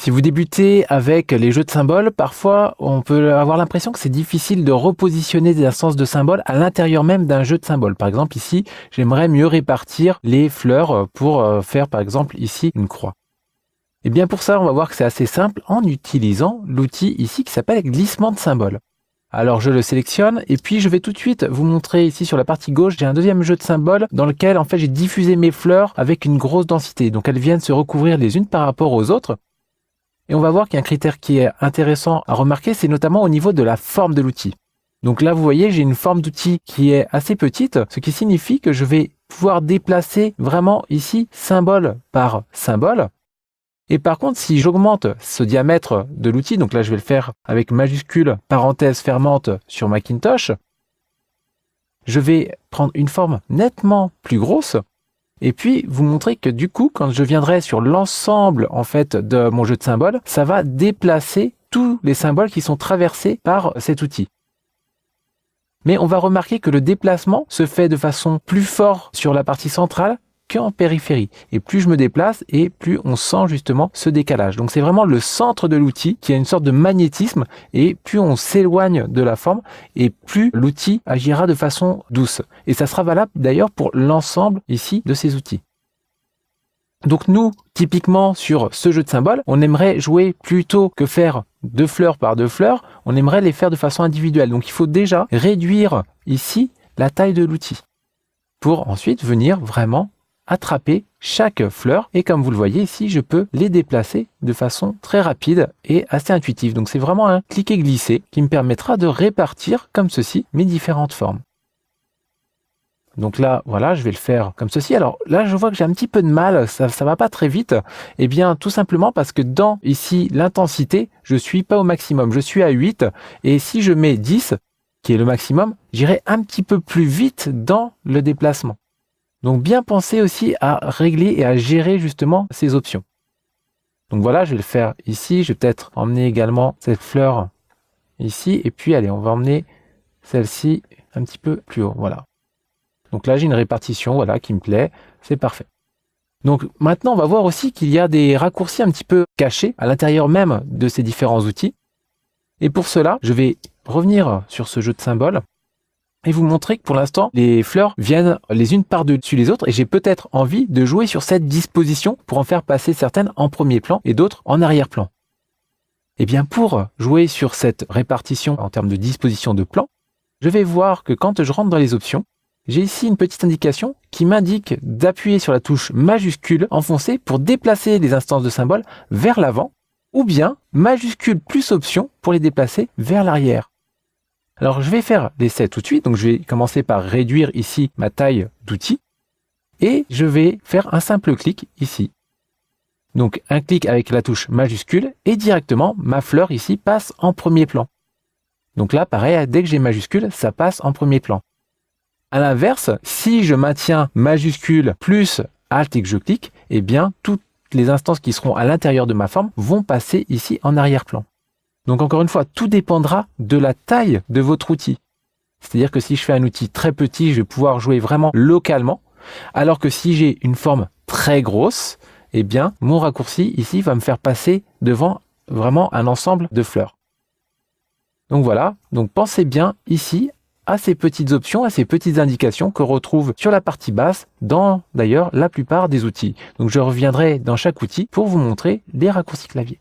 Si vous débutez avec les jeux de symboles, parfois on peut avoir l'impression que c'est difficile de repositionner des instances de symboles à l'intérieur même d'un jeu de symboles. Par exemple ici, j'aimerais mieux répartir les fleurs pour faire par exemple ici une croix. Et bien pour ça, on va voir que c'est assez simple en utilisant l'outil ici qui s'appelle glissement de symboles. Alors je le sélectionne et puis je vais tout de suite vous montrer ici sur la partie gauche, j'ai un deuxième jeu de symboles dans lequel en fait j'ai diffusé mes fleurs avec une grosse densité. Donc elles viennent se recouvrir les unes par rapport aux autres. Et on va voir qu'il y a un critère qui est intéressant à remarquer, c'est notamment au niveau de la forme de l'outil. Donc là, vous voyez, j'ai une forme d'outil qui est assez petite, ce qui signifie que je vais pouvoir déplacer vraiment ici symbole par symbole. Et par contre, si j'augmente ce diamètre de l'outil, donc là je vais le faire avec majuscule, parenthèse fermante sur Macintosh, je vais prendre une forme nettement plus grosse. Et puis, vous montrer que du coup, quand je viendrai sur l'ensemble en fait de mon jeu de symboles, ça va déplacer tous les symboles qui sont traversés par cet outil. Mais on va remarquer que le déplacement se fait de façon plus forte sur la partie centrale qu'en périphérie. Et plus je me déplace et plus on sent justement ce décalage. Donc c'est vraiment le centre de l'outil qui a une sorte de magnétisme et plus on s'éloigne de la forme et plus l'outil agira de façon douce. Et ça sera valable d'ailleurs pour l'ensemble ici de ces outils. Donc nous, typiquement sur ce jeu de symboles, on aimerait jouer plutôt que faire 2 fleurs par 2 fleurs, on aimerait les faire de façon individuelle. Donc il faut déjà réduire ici la taille de l'outil pour ensuite venir vraiment attraper chaque fleur et comme vous le voyez ici, je peux les déplacer de façon très rapide et assez intuitive. Donc c'est vraiment un cliquer-glisser qui me permettra de répartir comme ceci mes différentes formes. Donc là, voilà, je vais le faire comme ceci. Alors là, je vois que j'ai un petit peu de mal, ça va pas très vite. Eh bien, tout simplement parce que dans ici l'intensité, je suis pas au maximum, je suis à 8 et si je mets 10, qui est le maximum, j'irai un petit peu plus vite dans le déplacement. Donc bien penser aussi à régler et à gérer justement ces options. Donc voilà, je vais le faire ici. Je vais peut-être emmener également cette fleur ici. Et puis allez, on va emmener celle-ci un petit peu plus haut. Voilà. Donc là, j'ai une répartition voilà, qui me plaît. C'est parfait. Donc maintenant, on va voir aussi qu'il y a des raccourcis un petit peu cachés à l'intérieur même de ces différents outils. Et pour cela, je vais revenir sur ce jeu de symboles et vous montrer que pour l'instant, les fleurs viennent les unes par-dessus les autres et j'ai peut-être envie de jouer sur cette disposition pour en faire passer certaines en premier plan et d'autres en arrière-plan. Et bien pour jouer sur cette répartition en termes de disposition de plan, je vais voir que quand je rentre dans les options, j'ai ici une petite indication qui m'indique d'appuyer sur la touche majuscule enfoncée pour déplacer les instances de symboles vers l'avant ou bien majuscule plus option pour les déplacer vers l'arrière. Alors je vais faire l'essai tout de suite, donc je vais commencer par réduire ici ma taille d'outil et je vais faire un simple clic ici. Donc un clic avec la touche majuscule et directement ma fleur ici passe en premier plan. Donc là pareil, dès que j'ai majuscule, ça passe en premier plan. A l'inverse, si je maintiens majuscule plus Alt et que je clique, eh bien toutes les instances qui seront à l'intérieur de ma forme vont passer ici en arrière-plan. Donc encore une fois, tout dépendra de la taille de votre outil. C'est-à-dire que si je fais un outil très petit, je vais pouvoir jouer vraiment localement, alors que si j'ai une forme très grosse, eh bien mon raccourci ici va me faire passer devant vraiment un ensemble de fleurs. Donc voilà, donc pensez bien ici à ces petites options, à ces petites indications qu'on retrouve sur la partie basse dans d'ailleurs la plupart des outils. Donc je reviendrai dans chaque outil pour vous montrer les raccourcis clavier.